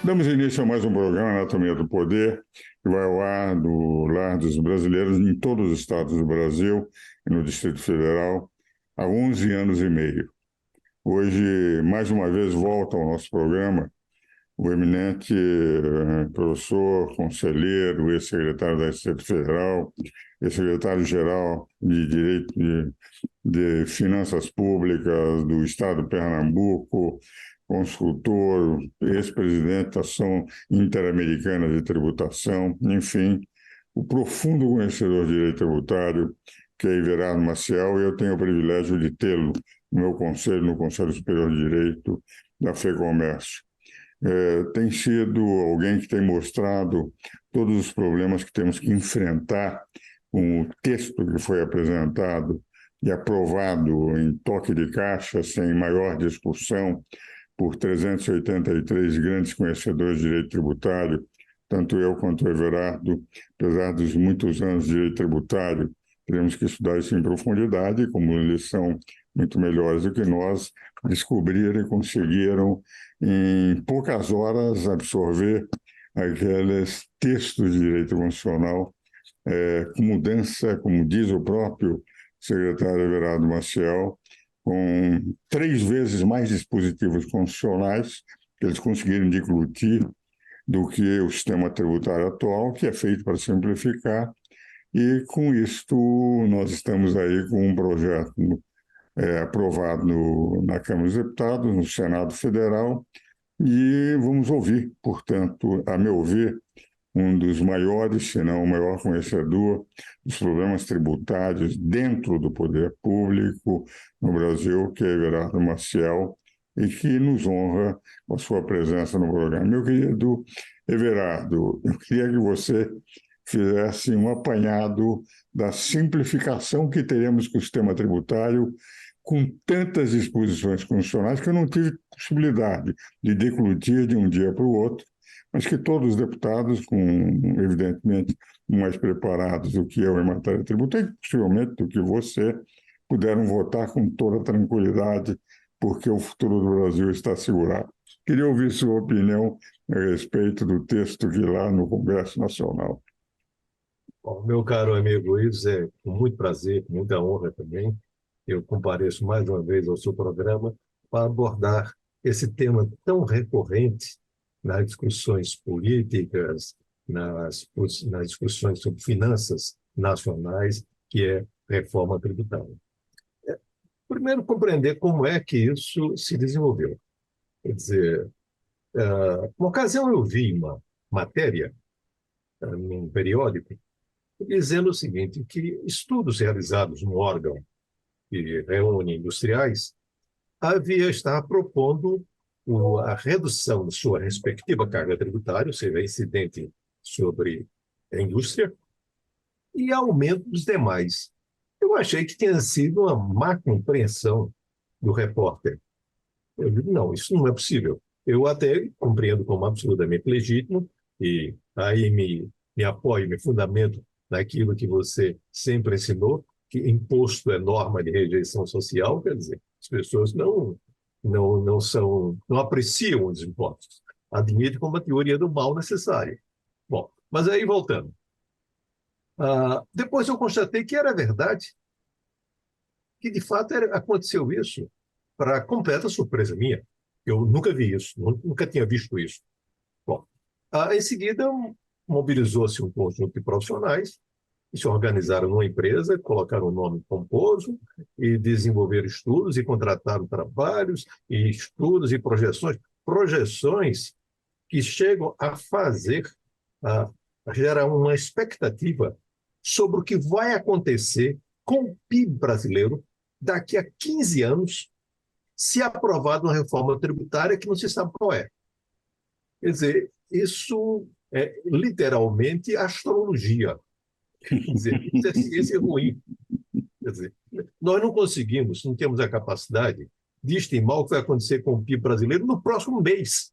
Damos início a mais um programa Anatomia do Poder, que vai ao ar do Lar dos Brasileiros em todos os estados do Brasil e no Distrito Federal há 11 anos e meio. Hoje, mais uma vez, volta ao nosso programa o eminente professor, conselheiro, ex-secretário da Receita Federal, ex-secretário-geral de Direito de Finanças Públicas do Estado de Pernambuco, consultor, ex-presidente da Ação Interamericana de Tributação, enfim, o profundo conhecedor de direito tributário, que é Everardo Maciel, e eu tenho o privilégio de tê-lo no meu conselho, no Conselho Superior de Direito da FEComércio. Tem sido alguém que tem mostrado todos os problemas que temos que enfrentar com o texto que foi apresentado e aprovado em toque de caixa, sem maior discussão, por 383 grandes conhecedores de direito tributário, tanto eu quanto o Everardo, apesar dos muitos anos de direito tributário, teremos que estudar isso em profundidade, como eles são muito melhores do que nós, descobriram e conseguiram, em poucas horas, absorver aqueles textos de direito constitucional com mudança, como diz o próprio secretário Everardo Maciel, com 3 vezes mais dispositivos constitucionais que eles conseguiram deglutir do que o sistema tributário atual, que é feito para simplificar. E, com isto, nós estamos aí com um projeto aprovado na Câmara dos Deputados, no Senado Federal, e vamos ouvir, portanto, a meu ver, um dos maiores, se não o maior conhecedor dos problemas tributários dentro do poder público no Brasil, que é Everardo Maciel, e que nos honra com a sua presença no programa. Meu querido Everardo, eu queria que você fizesse um apanhado da simplificação que teremos com o sistema tributário, com tantas disposições constitucionais que eu não tive possibilidade de deglutir de um dia para o outro, mas que todos os deputados, evidentemente, mais preparados do que eu em matéria tributária, e possivelmente do que você, puderam votar com toda tranquilidade, porque o futuro do Brasil está assegurado. Queria ouvir sua opinião a respeito do texto que lá no Congresso Nacional. Bom, meu caro amigo Luiz, é com muito prazer, com muita honra também, eu compareço mais uma vez ao seu programa para abordar esse tema tão recorrente nas discussões políticas, nas discussões sobre finanças nacionais, que é reforma tributária. Primeiro, compreender como é que isso se desenvolveu. Quer dizer, uma ocasião eu vi uma matéria num periódico dizendo o seguinte, que estudos realizados no órgão que reúne industriais estava propondo a redução de sua respectiva carga tributária, ou seja, incidente sobre a indústria, e aumento dos demais. Eu achei que tinha sido uma má compreensão do repórter. Eu digo, não, isso não é possível. Eu até compreendo como absolutamente legítimo, e aí me apoio, me fundamento naquilo que você sempre ensinou, que imposto é norma de rejeição social, quer dizer, as pessoas não apreciam os impostos. Admite como a teoria do mal necessária. Bom, mas aí voltando. Depois eu constatei que era verdade, que de fato aconteceu isso, para completa surpresa minha. Eu nunca vi isso, nunca tinha visto isso. Bom, em seguida mobilizou-se um conjunto de profissionais que se organizaram numa empresa, colocaram um nome pomposo e desenvolveram estudos e contrataram trabalhos e estudos e projeções que chegam a gerar uma expectativa sobre o que vai acontecer com o PIB brasileiro daqui a 15 anos, se aprovada uma reforma tributária que não se sabe qual é. Quer dizer, isso é literalmente astrologia. Quer dizer, isso é ciência ruim. Quer dizer, nós não temos a capacidade de estimar o que vai acontecer com o PIB brasileiro no próximo mês,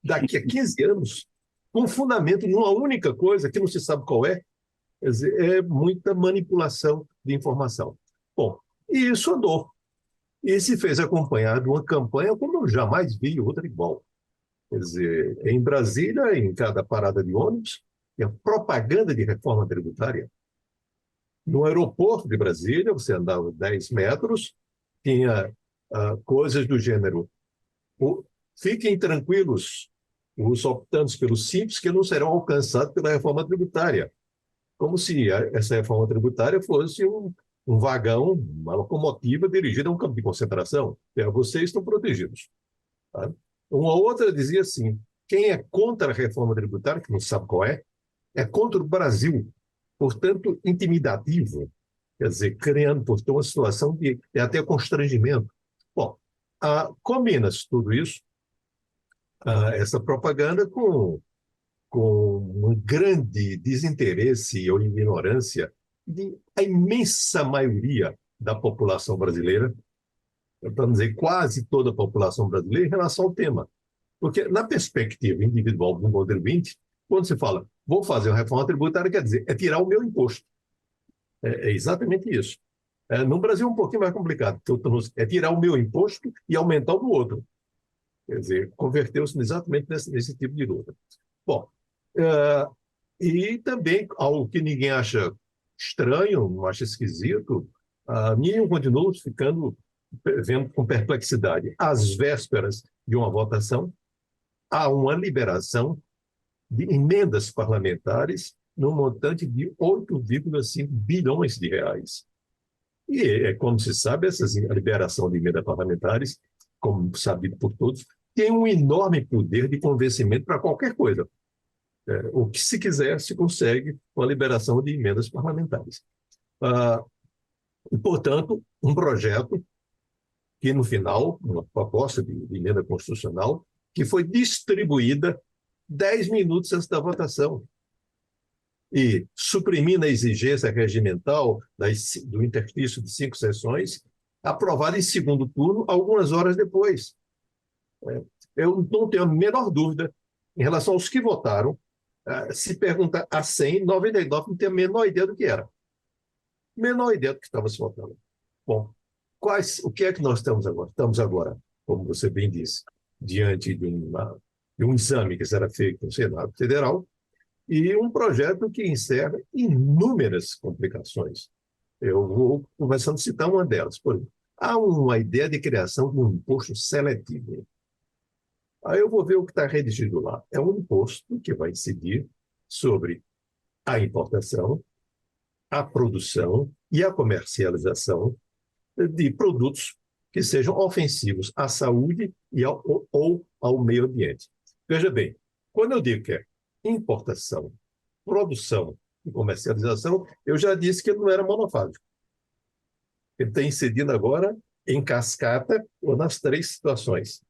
daqui a 15 anos, com fundamento numa única coisa que não se sabe qual é. Quer dizer, é muita manipulação de informação. Bom, e isso andou. E se fez acompanhar de uma campanha como eu jamais vi outra igual. Quer dizer, em Brasília, em cada parada de ônibus, tinha propaganda de reforma tributária. No aeroporto de Brasília, você andava 10 metros, tinha coisas do gênero: fiquem tranquilos, os optantes pelo Simples, que não serão alcançados pela reforma tributária. Como se essa reforma tributária fosse um vagão, uma locomotiva dirigida a um campo de concentração. Vocês estão protegidos. Tá? Uma outra dizia assim: quem é contra a reforma tributária, que não sabe qual é contra o Brasil, portanto, intimidativo, quer dizer, criando, portanto, uma situação de até constrangimento. Bom, combina-se tudo isso, essa propaganda, com um grande desinteresse ou ignorância de a imensa maioria da população brasileira, para não dizer quase toda a população brasileira, em relação ao tema. Porque, na perspectiva individual do contribuinte, quando se fala, vou fazer uma reforma tributária, quer dizer, é tirar o meu imposto. É exatamente isso. No Brasil é um pouquinho mais complicado, é tirar o meu imposto e aumentar o do outro. Quer dizer, converteu-se exatamente nesse tipo de luta. Bom, e também algo que ninguém acha estranho, não acha esquisito, a mim continuo vendo com perplexidade. Às vésperas de uma votação, há uma liberação de emendas parlamentares no montante de 8,5 bilhões de reais. E, como se sabe, essa liberação de emendas parlamentares, como sabido por todos, tem um enorme poder de convencimento para qualquer coisa. O que se quiser se consegue com a liberação de emendas parlamentares. E, portanto, um projeto que, no final, uma proposta de emenda constitucional, que foi distribuída 10 minutos antes da votação, e suprimindo a exigência regimental do interstício de 5 sessões, aprovada em segundo turno, algumas horas depois. Eu não tenho a menor dúvida em relação aos que votaram. Se pergunta a 100, 99 não tem a menor ideia do que era. Menor ideia do que estava se votando. Bom, o que é que nós estamos agora? Estamos agora, como você bem disse, diante de um exame que será feito no Senado Federal e um projeto que encerra inúmeras complicações. Eu vou começando a citar uma delas. Por exemplo, há uma ideia de criação de um imposto seletivo. Aí eu vou ver o que está redigido lá. É um imposto que vai incidir sobre a importação, a produção e a comercialização de produtos que sejam ofensivos à saúde ou ao meio ambiente. Veja bem, quando eu digo que é importação, produção e comercialização, eu já disse que ele não era monofásico. Ele está incidindo agora em cascata ou nas 3 situações.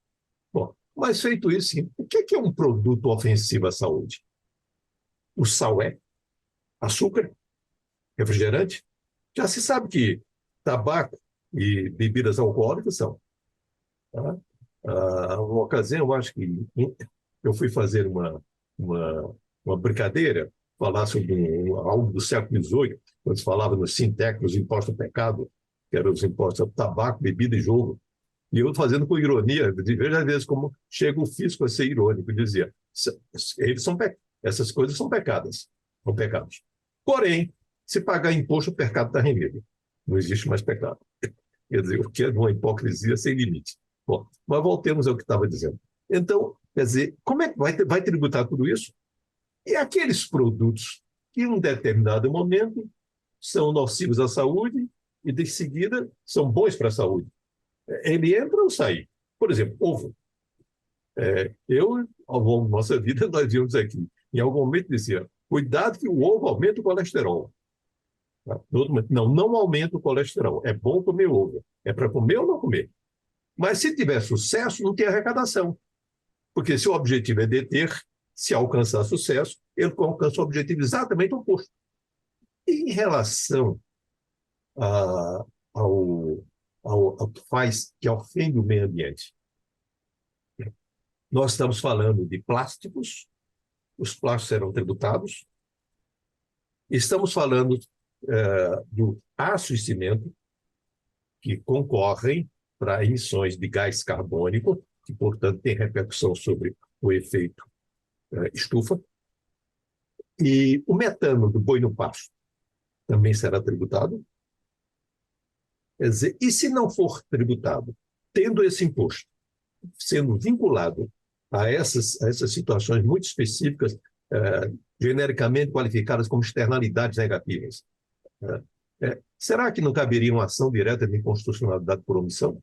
Bom, mas feito isso, sim, o que é um produto ofensivo à saúde? O sal é? Açúcar? Refrigerante? Já se sabe que tabaco e bebidas alcoólicas são. Tá? Uma ocasião, eu acho que eu fui fazer uma brincadeira, falar sobre algo do século XVIII, quando se falava no Sintec, nos impostos ao pecado, que eram os impostos ao tabaco, bebida e jogo. E eu fazendo com ironia, veja às vezes como chega o fisco a ser irônico, dizia, essas coisas são pecados. Porém, se pagar imposto, o pecado está remido. Não existe mais pecado. Quer dizer, o que é uma hipocrisia sem limite. Bom, mas voltemos ao que estava dizendo. Então, quer dizer, como é que vai tributar tudo isso? E aqueles produtos que, em um determinado momento, são nocivos à saúde e, de seguida, são bons para a saúde. Ele entra ou sai? Por exemplo, ovo. Ao longo da nossa vida, nós vimos aqui, em algum momento dizia, cuidado que o ovo aumenta o colesterol. Não aumenta o colesterol. É bom comer ovo. É para comer ou não comer. Mas se tiver sucesso, não tem arrecadação. Porque se o objetivo é deter, se alcançar sucesso, ele alcança o objetivo exatamente oposto. Em relação ao que faz, que ofende o meio ambiente, nós estamos falando de plásticos, os plásticos serão tributados, estamos falando do aço e cimento, que concorrem para emissões de gás carbônico, que, portanto, tem repercussão sobre o efeito estufa. E o metano do boi no pasto também será tributado. Quer dizer, e se não for tributado, tendo esse imposto, sendo vinculado a essas situações muito específicas, genericamente qualificadas como externalidades negativas, será que não caberia uma ação direta de inconstitucionalidade por omissão?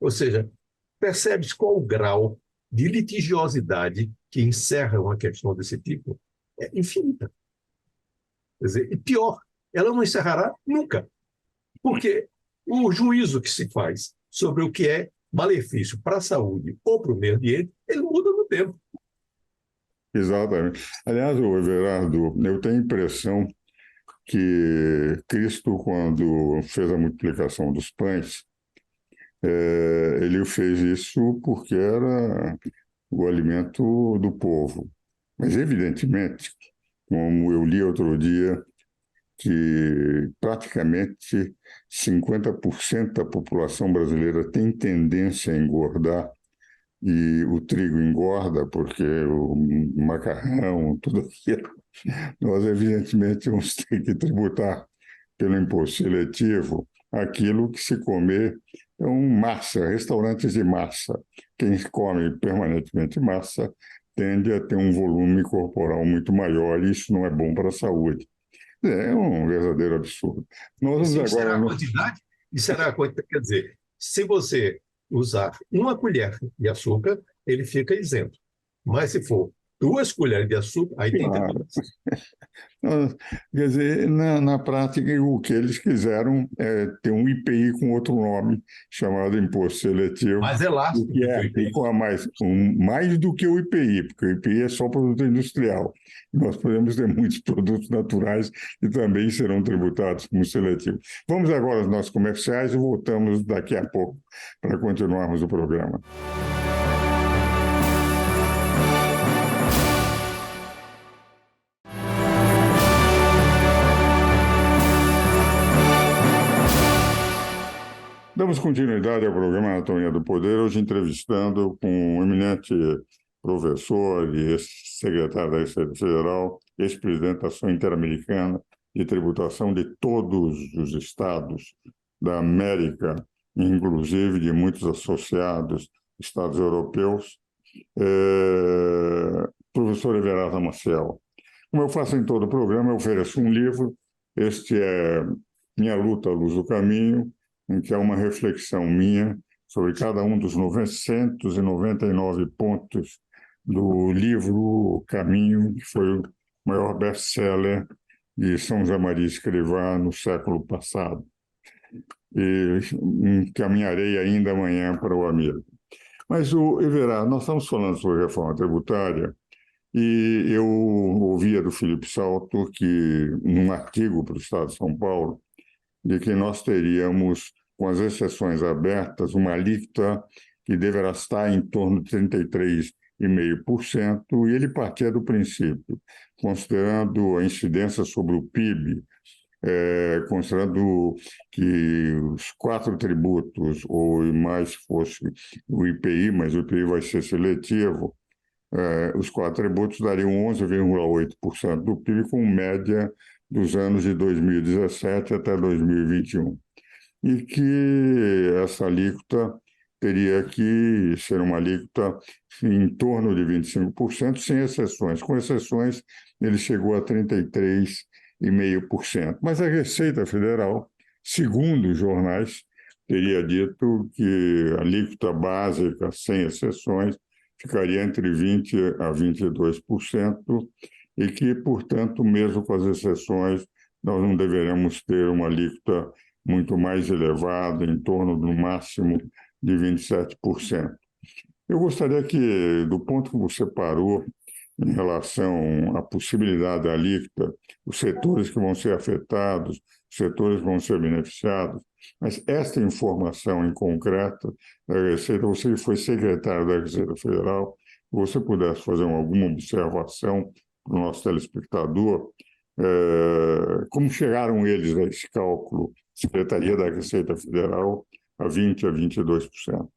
Ou seja, percebe-se qual o grau de litigiosidade que encerra uma questão desse tipo? É infinita. Quer dizer, e pior, ela não encerrará nunca, porque o juízo que se faz sobre o que é malefício para a saúde ou para o meio ambiente, ele muda no tempo. Exatamente. Aliás, Everardo, eu tenho a impressão que Cristo, quando fez a multiplicação dos pães, ele fez isso porque era o alimento do povo. Mas, evidentemente, como eu li outro dia, que praticamente 50% da população brasileira tem tendência a engordar, e o trigo engorda porque o macarrão, tudo aquilo, nós evidentemente vamos ter que tributar pelo imposto seletivo aquilo que se comer massa, restaurantes de massa. Quem come permanentemente massa tende a ter um volume corporal muito maior e isso não é bom para a saúde. É um verdadeiro absurdo. Nós Isso agora será a quantidade? Isso será a quantidade. Quer dizer, se você usar uma colher de açúcar, ele fica isento. Mas se for 2 colheres de açúcar, aí tem tributação. Quer dizer, na prática, o que eles quiseram é ter um IPI com outro nome, chamado Imposto Seletivo, Mais o elástico que do que o é IPI. mais do que o IPI, porque o IPI é só produto industrial. Nós podemos ter muitos produtos naturais que também serão tributados como seletivo. Vamos agora aos nossos comerciais e voltamos daqui a pouco para continuarmos o programa. Damos continuidade ao programa Anatomia do Poder, hoje entrevistando com um eminente professor e ex-secretário da Receita Federal, ex-presidente da Ação Interamericana de Tributação de todos os estados da América, inclusive de muitos associados, estados europeus, professor Everardo Maciel. Como eu faço em todo o programa, eu ofereço um livro. Este é Minha Luta, a Luz do Caminho, em que há uma reflexão minha sobre cada um dos 999 pontos do livro Caminho, que foi o maior best-seller de São José Maria Escrivá no século passado. E encaminharei ainda amanhã para o amigo. Mas, Everardo, nós estamos falando sobre reforma tributária e eu ouvia do Felipe Salto que, num artigo para o Estado de São Paulo, de que nós teríamos, com as exceções abertas, uma alíquota que deverá estar em torno de 33,5%, e ele partia do princípio, considerando a incidência sobre o PIB, considerando que os 4 tributos, ou mais fosse o IPI, mas o IPI vai ser seletivo, os 4 tributos dariam 11,8% do PIB, com média dos anos de 2017 até 2021. E que essa alíquota teria que ser uma alíquota em torno de 25%, sem exceções. Com exceções, ele chegou a 33,5%. Mas a Receita Federal, segundo os jornais, teria dito que a alíquota básica, sem exceções, ficaria entre 20% a 22%, e que, portanto, mesmo com as exceções, nós não deveremos ter uma alíquota muito mais elevada, em torno do máximo de 27%. Eu gostaria que, do ponto que você parou em relação à possibilidade da alíquota, os setores que vão ser afetados, os setores que vão ser beneficiados, mas esta informação em concreto da Receita, você foi secretário da Receita Federal, você pudesse fazer alguma observação para o nosso telespectador, como chegaram eles a esse cálculo, Secretaria da Receita Federal, a 20% a 22%?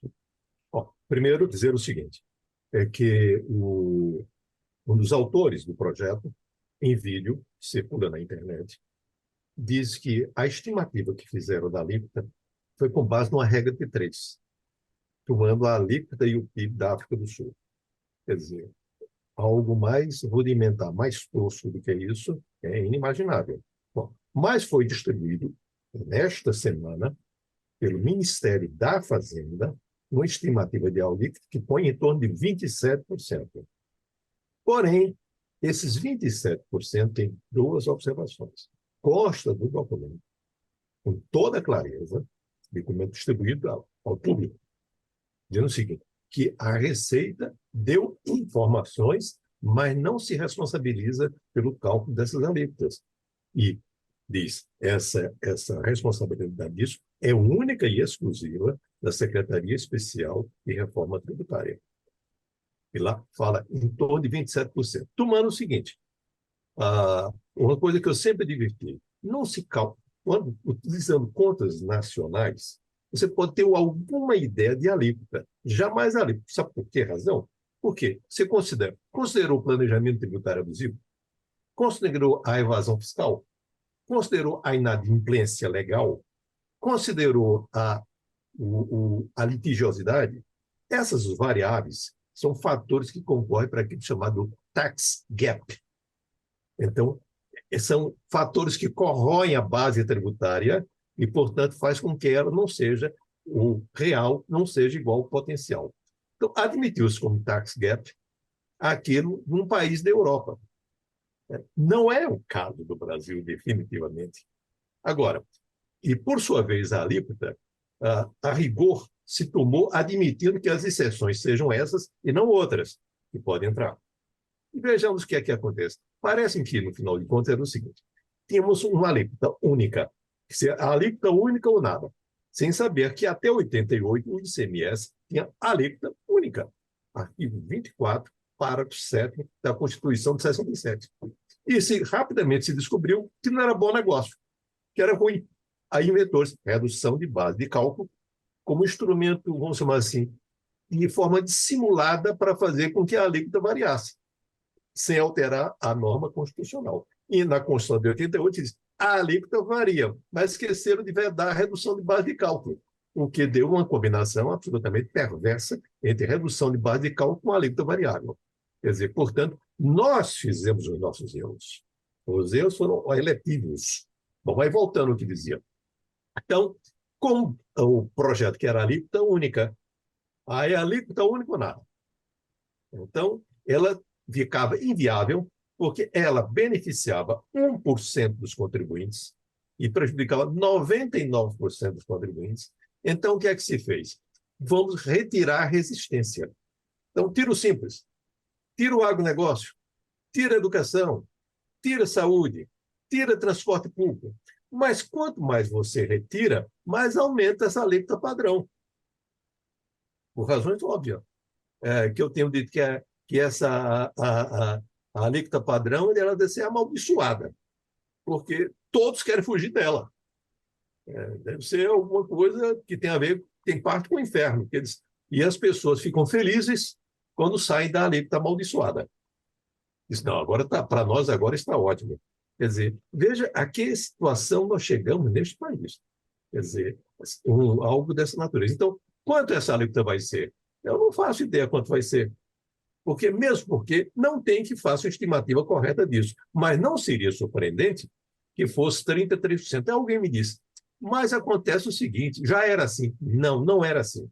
Bom, primeiro, dizer o seguinte: é que um dos autores do projeto, em vídeo, circula na internet, diz que a estimativa que fizeram da alíquota foi com base numa regra de três, tomando a alíquota e o PIB da África do Sul. Quer dizer, algo mais rudimentar, mais tosco do que isso, é inimaginável. Bom, mas foi distribuído nesta semana pelo Ministério da Fazenda uma estimativa de alíquota que põe em torno de 27%. Porém, esses 27% têm duas observações. Consta do documento, com toda clareza, documento distribuído ao público, dizendo o seguinte, que a Receita deu informações, mas não se responsabiliza pelo cálculo dessas alíquotas. E diz, essa responsabilidade disso é única e exclusiva da Secretaria Especial de Reforma Tributária. E lá fala em torno de 27%. Tomando o seguinte, uma coisa que eu sempre diverti, não se calcula, quando utilizando contas nacionais, você pode ter alguma ideia de alíquota, jamais alíquota. Sabe por que razão? Por quê? Você considerou o planejamento tributário abusivo? Considerou a evasão fiscal? Considerou a inadimplência legal? Considerou a litigiosidade? Essas variáveis são fatores que concorrem para aquilo chamado tax gap. Então, são fatores que corroem a base tributária e, portanto, faz com que ela não seja, o real não seja igual ao potencial. Então, admitiu-se como tax gap aquilo num país da Europa. Não é o caso do Brasil, definitivamente. Agora, e por sua vez, a alíquota, a rigor, se tomou admitindo que as exceções sejam essas e não outras que podem entrar. E vejamos o que é que acontece. Parece que, no final de contas, era o seguinte: tínhamos uma alíquota única, a alíquota única ou nada, sem saber que até 88 o ICMS tinha alíquota única. Artigo 24, parágrafo 7 da Constituição de 67. E rapidamente se descobriu que não era bom negócio, que era ruim. Aí inventou-se redução de base de cálculo como instrumento, vamos chamar assim, de forma dissimulada para fazer com que a alíquota variasse, sem alterar a norma constitucional. E na Constituição de 88 diz, a alíquota varia, mas esqueceram de vedar a redução de base de cálculo, o que deu uma combinação absolutamente perversa entre redução de base de cálculo com alíquota variável. Quer dizer, portanto, nós fizemos os nossos erros. Os erros foram eletivos. Bom, mas voltando ao que dizia. Então, com o projeto que era a alíquota única, aí a alíquota única ou nada. Então, ela ficava inviável, porque ela beneficiava 1% dos contribuintes e prejudicava 99% dos contribuintes. Então, o que é que se fez? Vamos retirar a resistência. Então, tiro simples. Tira o agronegócio, tira a educação, tira a saúde, tira transporte público. Mas quanto mais você retira, mais aumenta essa alíquota padrão. Por razões óbvias. Que eu tenho dito que essa a alíquota padrão ela deve ser amaldiçoada, porque todos querem fugir dela. Deve ser alguma coisa que tem a ver, tem parte com o inferno. E as pessoas ficam felizes quando saem da alíquota amaldiçoada. Diz, não, agora para nós agora está ótimo. Quer dizer, veja a que situação nós chegamos neste país. Quer dizer, algo dessa natureza. Então, quanto essa alíquota vai ser? Eu não faço ideia quanto vai ser. Mesmo porque não tem que faça uma estimativa correta disso. Mas não seria surpreendente que fosse 33%. Alguém me disse, mas acontece o seguinte, já era assim. Não, não era assim.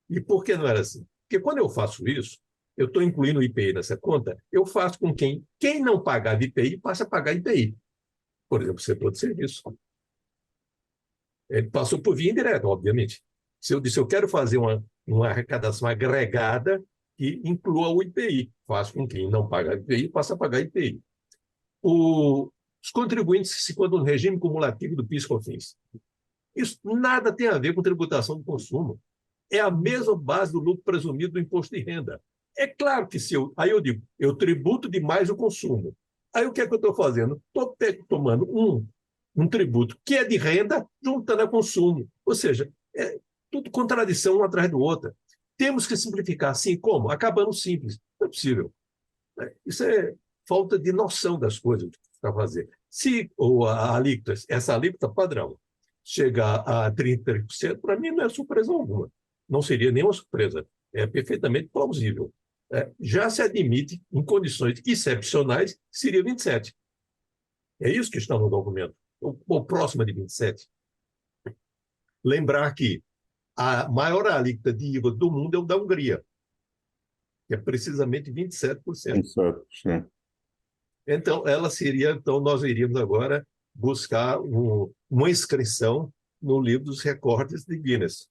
E por que não era assim? Porque quando eu faço isso, eu estou incluindo o IPI nessa conta, eu faço com quem não pagar de IPI passa a pagar IPI. Por exemplo, o setor de serviço. Ele passou por via indireta, obviamente. Se eu disse, eu quero fazer uma arrecadação agregada que inclua o IPI, faço com quem não paga IPI passa a pagar IPI. Os contribuintes que se encontram no regime cumulativo do PIS/COFINS. Isso nada tem a ver com tributação do consumo. É a mesma base do lucro presumido do imposto de renda. É claro que aí eu digo, eu tributo demais o consumo. Aí o que é que eu estou fazendo? Estou tomando um tributo que é de renda, juntando a consumo. Ou seja, é tudo contradição uma atrás do outro. Temos que simplificar. Sim, como? Acabando simples. Não é possível. Isso é falta de noção das coisas para fazer. Se a alíquota, essa alíquota padrão, chegar a 30%, para mim não é surpresa alguma. Não seria nenhuma surpresa. É perfeitamente plausível. Já se admite, em condições excepcionais, seria 27%. É isso que está no documento, ou próxima de 27%. Lembrar que a maior alíquota de IVA do mundo é o da Hungria, que é precisamente 27%. 27%. Então, nós iríamos agora buscar uma inscrição no livro dos recordes de Guinness,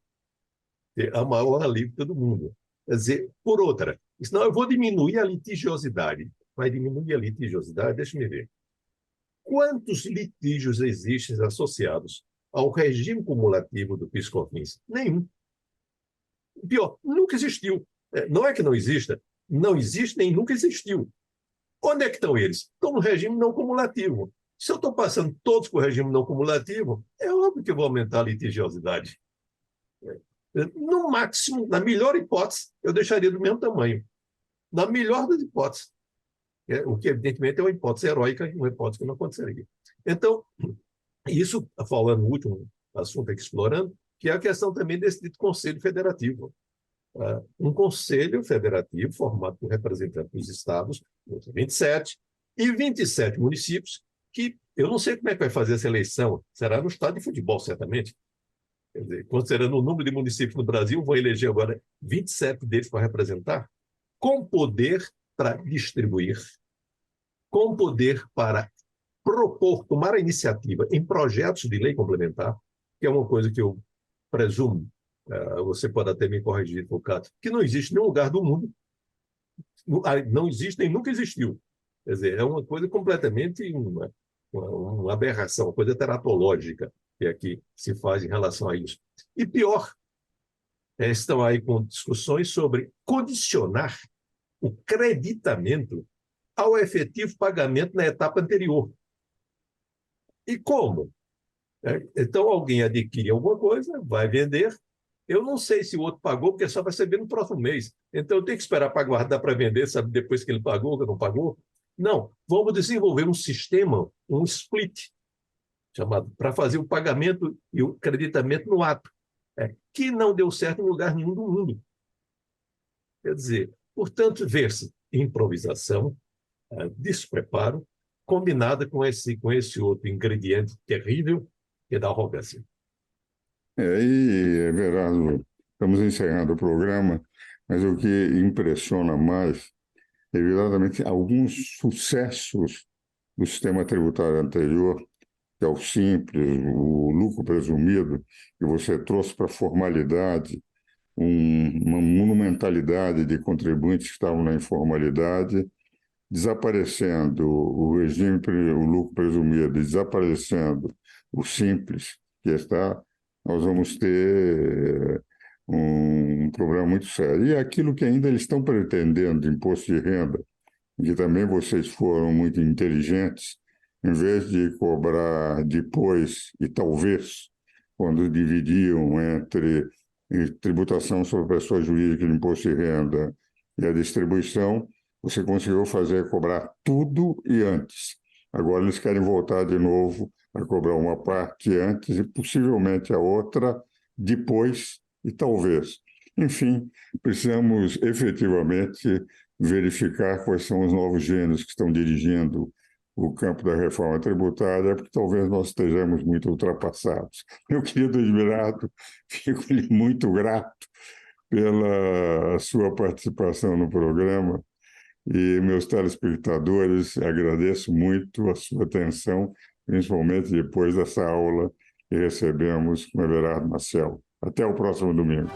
que é a maior alíquota do mundo. Quer dizer, por outra, senão eu vou diminuir a litigiosidade. Vai diminuir a litigiosidade? Deixa eu ver. Quantos litígios existem associados ao regime cumulativo do PIS/COFINS? Nenhum. Pior, nunca existiu. Não é que não exista, não existe nem nunca existiu. Onde é que estão eles? Estão no regime não cumulativo. Se eu estou passando todos para o regime não cumulativo, é óbvio que eu vou aumentar a litigiosidade. No máximo, na melhor hipótese, eu deixaria do mesmo tamanho. Na melhor das hipóteses. O que, evidentemente, é uma hipótese heróica, uma hipótese que não aconteceria. Então, isso, falando no último assunto aqui, explorando, que é a questão também desse dito Conselho Federativo. Um Conselho Federativo formado por representantes dos estados, 27, e 27 municípios, que eu não sei como é que vai fazer essa eleição, será no estado de futebol, certamente. Quer dizer, considerando o número de municípios no Brasil, vão eleger agora 27 deles para representar, com poder para distribuir, com poder para propor, tomar a iniciativa em projetos de lei complementar, que é uma coisa que eu presumo, você pode até me corrigir, Cato, que não existe em nenhum lugar do mundo, não existe nem nunca existiu. Quer dizer, é uma coisa completamente uma aberração, uma coisa teratológica que aqui se faz em relação a isso. E pior, estão aí com discussões sobre condicionar o creditamento ao efetivo pagamento na etapa anterior. E como? Então, alguém adquire alguma coisa, vai vender, eu não sei se o outro pagou, porque só vai receber no próximo mês. Então, eu tenho que esperar para guardar para vender, sabe, depois que ele pagou ou não pagou? Não, vamos desenvolver um sistema, um split, chamado, para fazer o pagamento e o creditamento no ato, que não deu certo em lugar nenhum do mundo. Quer dizer, portanto, ver-se improvisação, despreparo, combinada com esse outro ingrediente terrível, que é da arrogância. E, Everardo, estamos encerrando o programa, mas o que impressiona mais é, evidentemente, alguns sucessos do sistema tributário anterior, que é o simples, o lucro presumido, que você trouxe para a formalidade, uma monumentalidade de contribuintes que estavam na informalidade, desaparecendo o regime, o lucro presumido, desaparecendo o simples, que está, nós vamos ter um problema muito sério. E aquilo que ainda eles estão pretendendo de imposto de renda, que também vocês foram muito inteligentes, em vez de cobrar depois e talvez, quando dividiam entre tributação sobre pessoa jurídica de imposto de renda e a distribuição, você conseguiu cobrar tudo e antes. Agora eles querem voltar de novo a cobrar uma parte antes e possivelmente a outra depois e talvez. Enfim, precisamos efetivamente verificar quais são os novos gênios que estão dirigindo o campo da reforma tributária, porque talvez nós estejamos muito ultrapassados. Meu querido Everardo, fico-lhe muito grato pela sua participação no programa. E meus telespectadores, agradeço muito a sua atenção, principalmente depois dessa aula que recebemos com o Everardo Maciel. Até o próximo domingo.